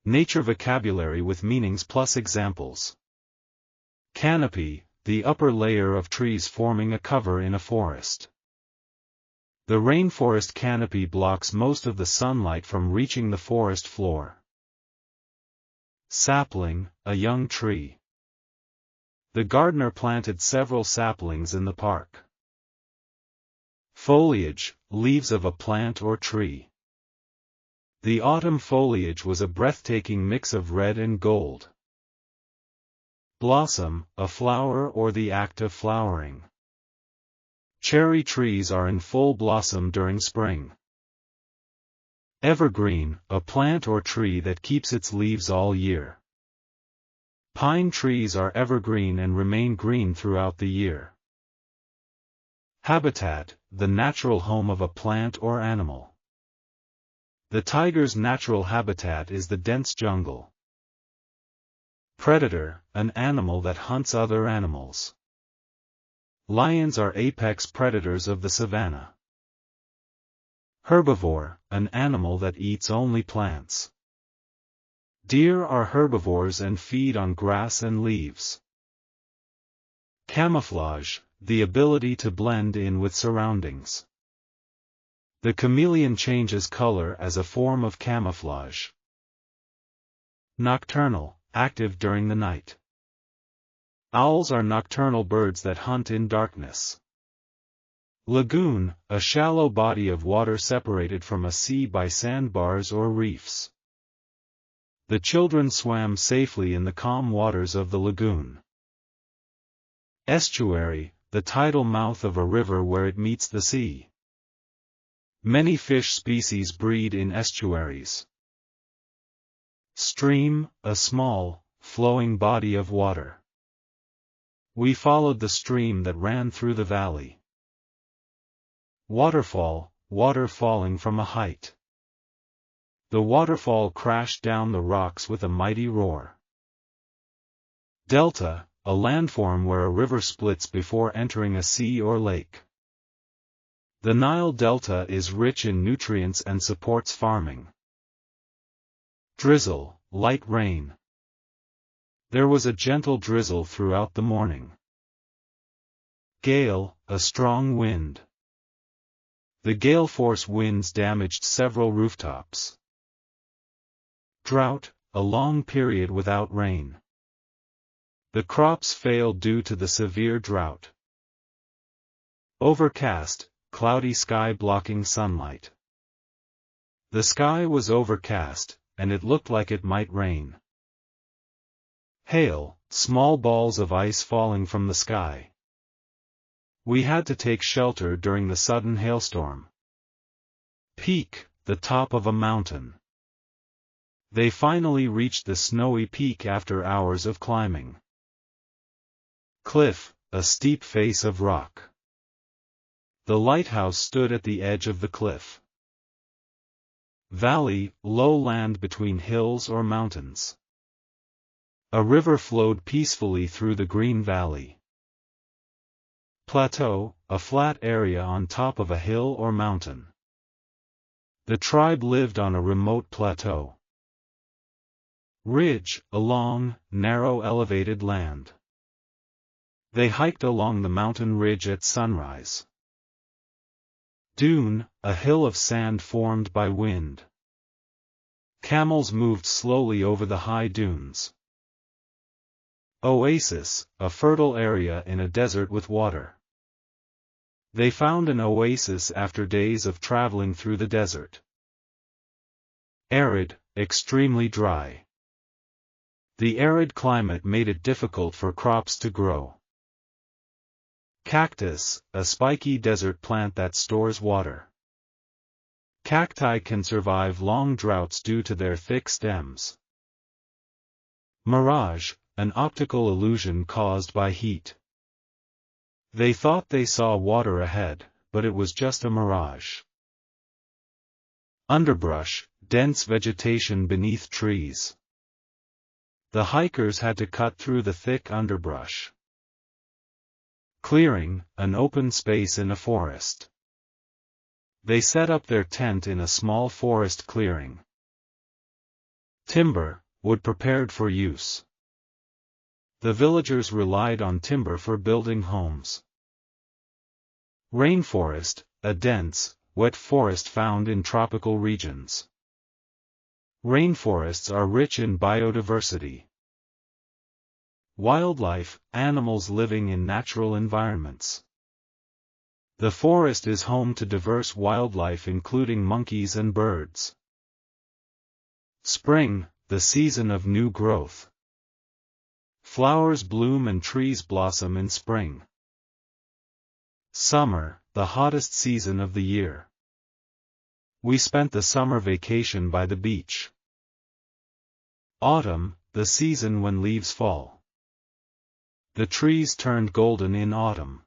Nature vocabulary with meanings plus examples. Canopy, the upper layer of trees forming a cover in a forest. The rainforest canopy blocks most of the sunlight from reaching the forest floor. Sapling, a young tree. The gardener planted several saplings in the park. Foliage, leaves of a plant or tree. The autumn foliage was a breathtaking mix of red and gold. Blossom, a flower or the act of flowering. Cherry trees are in full blossom during spring. Evergreen, a plant or tree that keeps its leaves all year. Pine trees are evergreen and remain green throughout the year. Habitat, the natural home of a plant or animal. The tiger's natural habitat is the dense jungle. Predator, an animal that hunts other animals. Lions are apex predators of the savanna. Herbivore, an animal that eats only plants. Deer are herbivores and feed on grass and leaves. Camouflage, the ability to blend in with surroundings. The chameleon changes color as a form of camouflage. Nocturnal, active during the night. Owls are nocturnal birds that hunt in darkness. Lagoon, a shallow body of water separated from a sea by sandbars or reefs. The children swam safely in the calm waters of the lagoon. Estuary, the tidal mouth of a river where it meets the sea. Many fish species breed in estuaries. Stream, a small, flowing body of water. We followed the stream that ran through the valley. Waterfall, water falling from a height. The waterfall crashed down the rocks with a mighty roar. Delta, a landform where a river splits before entering a sea or lake. The Nile Delta is rich in nutrients and supports farming. Drizzle, light rain. There was a gentle drizzle throughout the morning. Gale, a strong wind. The gale force winds damaged several rooftops. Drought, a long period without rain. The crops failed due to the severe drought. Overcast, cloudy sky blocking sunlight. The sky was overcast, and it looked like it might rain. Hail, small balls of ice falling from the sky. We had to take shelter during the sudden hailstorm. Peak, the top of a mountain. They finally reached the snowy peak after hours of climbing. Cliff, a steep face of rock. The lighthouse stood at the edge of the cliff. Valley, low land between hills or mountains. A river flowed peacefully through the green valley. Plateau, a flat area on top of a hill or mountain. The tribe lived on a remote plateau. Ridge, a long, narrow elevated land. They hiked along the mountain ridge at sunrise. Dune, a hill of sand formed by wind. Camels moved slowly over the high dunes. Oasis, a fertile area in a desert with water. They found an oasis after days of traveling through the desert. Arid, extremely dry. The arid climate made it difficult for crops to grow. Cactus, a spiky desert plant that stores water. Cacti can survive long droughts due to their thick stems. Mirage, an optical illusion caused by heat. They thought they saw water ahead, but it was just a mirage. Underbrush, dense vegetation beneath trees. The hikers had to cut through the thick underbrush. Clearing, an open space in a forest. They set up their tent in a small forest clearing. Timber, wood prepared for use. The villagers relied on timber for building homes. Rainforest, a dense, wet forest found in tropical regions. Rainforests are rich in biodiversity. Wildlife, animals living in natural environments. The forest is home to diverse wildlife including monkeys and birds. Spring, the season of new growth. Flowers bloom and trees blossom in spring. Summer, the hottest season of the year. We spent the summer vacation by the beach. Autumn, the season when leaves fall. The trees turned golden in autumn.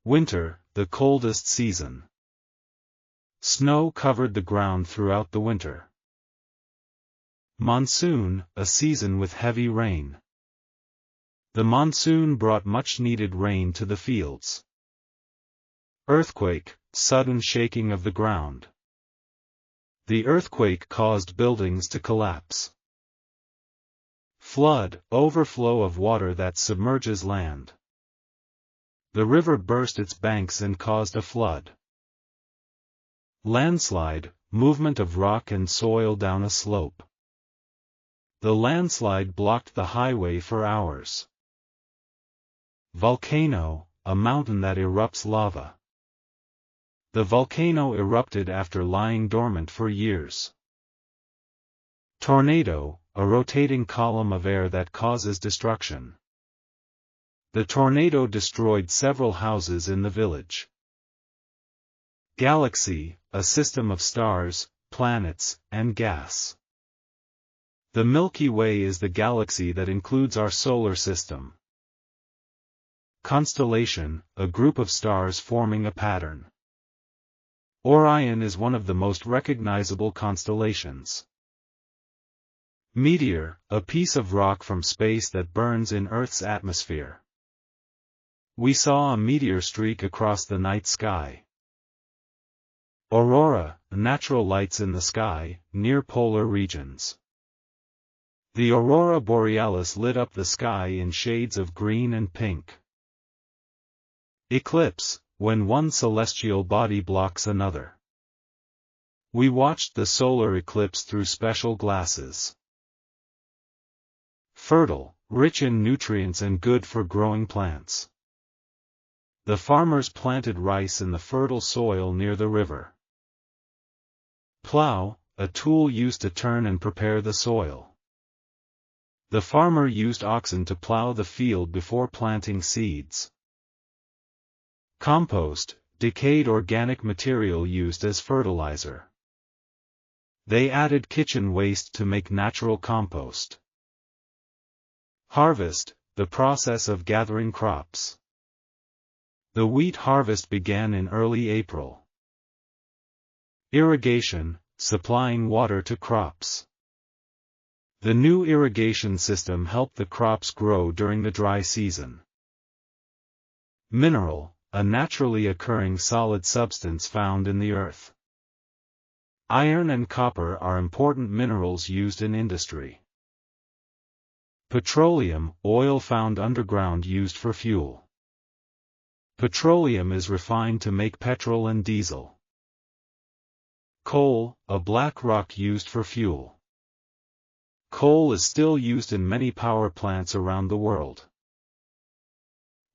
Winter, the coldest season. Snow covered the ground throughout the winter. Monsoon, a season with heavy rain. The monsoon brought much-needed rain to the fields. Earthquake, sudden shaking of the ground. The earthquake caused buildings to collapse. Flood, overflow of water that submerges land. The river burst its banks and caused a flood. Landslide, movement of rock and soil down a slope. The landslide blocked the highway for hours. Volcano, a mountain that erupts lava. The volcano erupted after lying dormant for years. Tornado, a rotating column of air that causes destruction. The tornado destroyed several houses in the village. Galaxy, a system of stars, planets, and gas. The Milky Way is the galaxy that includes our solar system. Constellation, a group of stars forming a pattern. Orion is one of the most recognizable constellations. Meteor, a piece of rock from space that burns in Earth's atmosphere. We saw a meteor streak across the night sky. Aurora, natural lights in the sky, near polar regions. The aurora borealis lit up the sky in shades of green and pink. Eclipse, when one celestial body blocks another. We watched the solar eclipse through special glasses. Fertile, rich in nutrients and good for growing plants. The farmers planted rice in the fertile soil near the river. Plow, a tool used to turn and prepare the soil. The farmer used oxen to plow the field before planting seeds. Compost, decayed organic material used as fertilizer. They added kitchen waste to make natural compost. Harvest, the process of gathering crops. The wheat harvest began in early April. Irrigation, supplying water to crops. The new irrigation system helped the crops grow during the dry season. Mineral, a naturally occurring solid substance found in the earth. Iron and copper are important minerals used in industry. Petroleum, oil found underground used for fuel. Petroleum is refined to make petrol and diesel. Coal, a black rock used for fuel. Coal is still used in many power plants around the world.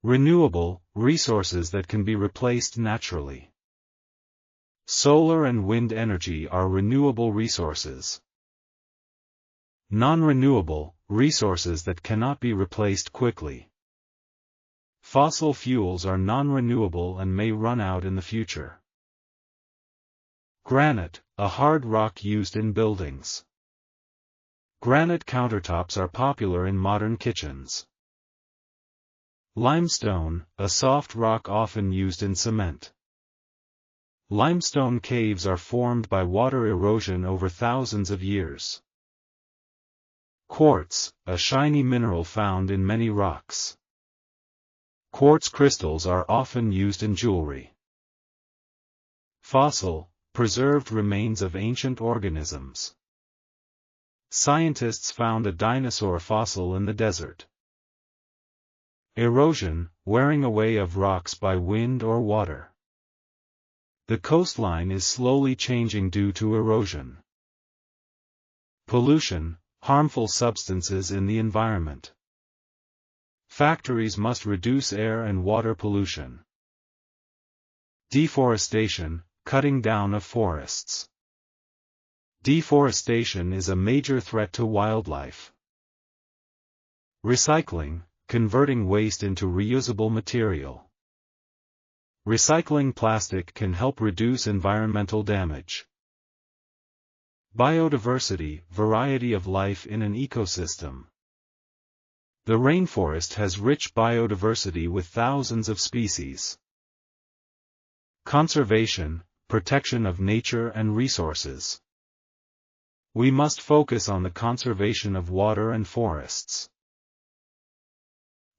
Renewable, resources that can be replaced naturally. Solar and wind energy are renewable resources. Non-renewable, resources that cannot be replaced quickly. Fossil fuels are non-renewable and may run out in the future. Granite, a hard rock used in buildings. Granite countertops are popular in modern kitchens. Limestone, a soft rock often used in cement. Limestone caves are formed by water erosion over thousands of years. Quartz, a shiny mineral found in many rocks. Quartz crystals are often used in jewelry. Fossil, preserved remains of ancient organisms. Scientists found a dinosaur fossil in the desert. Erosion, wearing away of rocks by wind or water. The coastline is slowly changing due to erosion. Pollution, harmful substances in the environment. Factories must reduce air and water pollution. Deforestation, cutting down of forests. Deforestation is a major threat to wildlife. Recycling, converting waste into reusable material. Recycling plastic can help reduce environmental damage. Biodiversity, variety of life in an ecosystem. The rainforest has rich biodiversity with thousands of species. Conservation, protection of nature and resources. We must focus on the conservation of water and forests.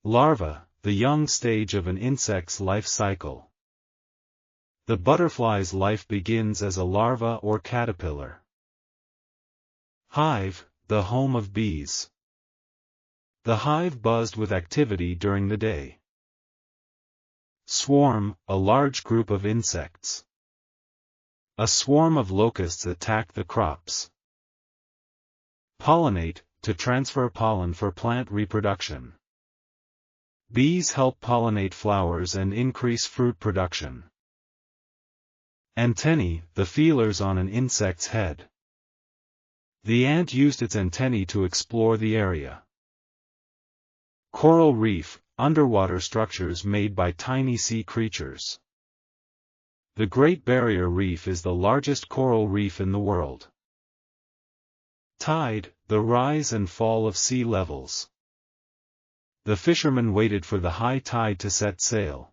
Larva, the young stage of an insect's life cycle. The butterfly's life begins as a larva or caterpillar. Hive, the home of bees. The hive buzzed with activity during the day. Swarm, a large group of insects. A swarm of locusts attack the crops. Pollinate, to transfer pollen for plant reproduction. Bees help pollinate flowers and increase fruit production. Antennae, the feelers on an insect's head. The ant used its antennae to explore the area. Coral reef, underwater structures made by tiny sea creatures. The Great Barrier Reef is the largest coral reef in the world. Tide, the rise and fall of sea levels. The fishermen waited for the high tide to set sail.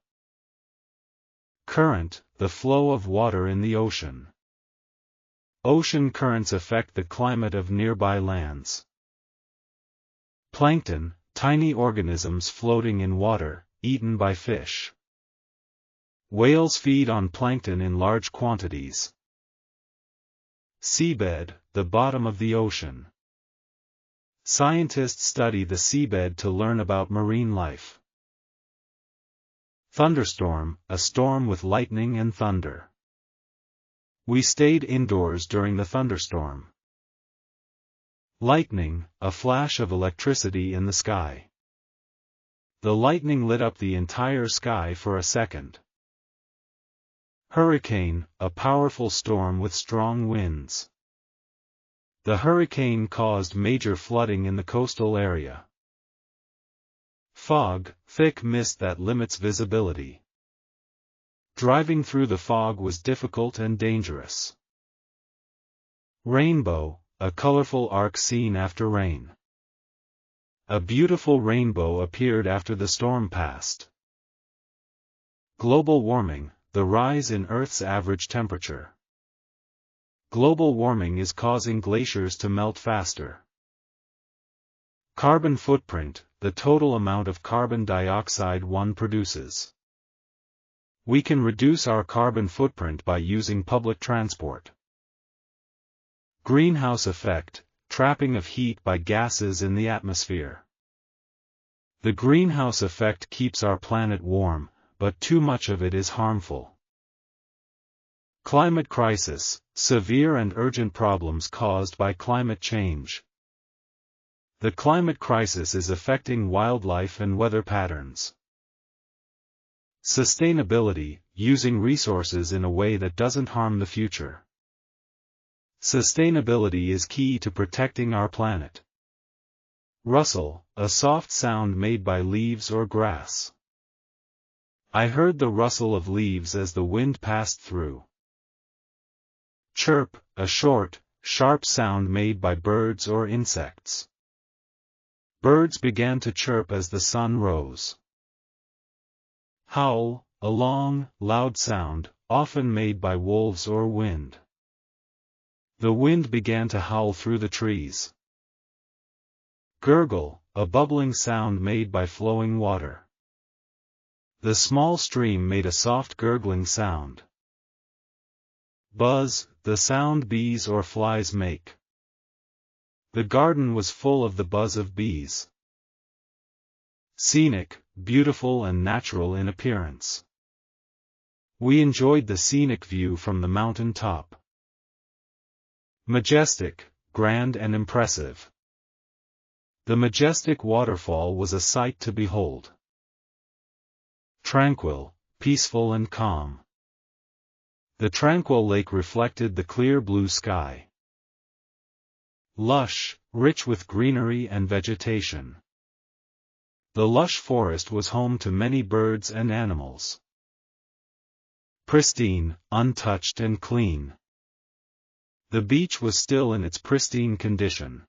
Current, the flow of water in the ocean. Ocean currents affect the climate of nearby lands. Plankton, tiny organisms floating in water, eaten by fish. Whales feed on plankton in large quantities. Seabed, the bottom of the ocean. Scientists study the seabed to learn about marine life. Thunderstorm, a storm with lightning and thunder. We stayed indoors during the thunderstorm. Lightning, a flash of electricity in the sky. The lightning lit up the entire sky for a second. Hurricane, a powerful storm with strong winds. The hurricane caused major flooding in the coastal area. Fog, thick mist that limits visibility. Driving through the fog was difficult and dangerous. Rainbow, a colorful arc seen after rain. A beautiful rainbow appeared after the storm passed. Global warming, the rise in Earth's average temperature. Global warming is causing glaciers to melt faster. Carbon footprint, the total amount of carbon dioxide one produces. We can reduce our carbon footprint by using public transport. Greenhouse effect, trapping of heat by gases in the atmosphere. The greenhouse effect keeps our planet warm, but too much of it is harmful. Climate crisis, severe and urgent problems caused by climate change. The climate crisis is affecting wildlife and weather patterns. Sustainability, using resources in a way that doesn't harm the future. Sustainability is key to protecting our planet. Rustle, a soft sound made by leaves or grass. I heard the rustle of leaves as the wind passed through. Chirp, a short, sharp sound made by birds or insects. Birds began to chirp as the sun rose. Howl, a long, loud sound, often made by wolves or wind. The wind began to howl through the trees. Gurgle, a bubbling sound made by flowing water. The small stream made a soft gurgling sound. Buzz, the sound bees or flies make. The garden was full of the buzz of bees. Scenic, beautiful and natural in appearance. We enjoyed the scenic view from the mountain top. Majestic, grand and impressive. The majestic waterfall was a sight to behold. Tranquil, peaceful and calm. The tranquil lake reflected the clear blue sky. Lush, rich with greenery and vegetation. The lush forest was home to many birds and animals. Pristine, untouched and clean. The beach was still in its pristine condition.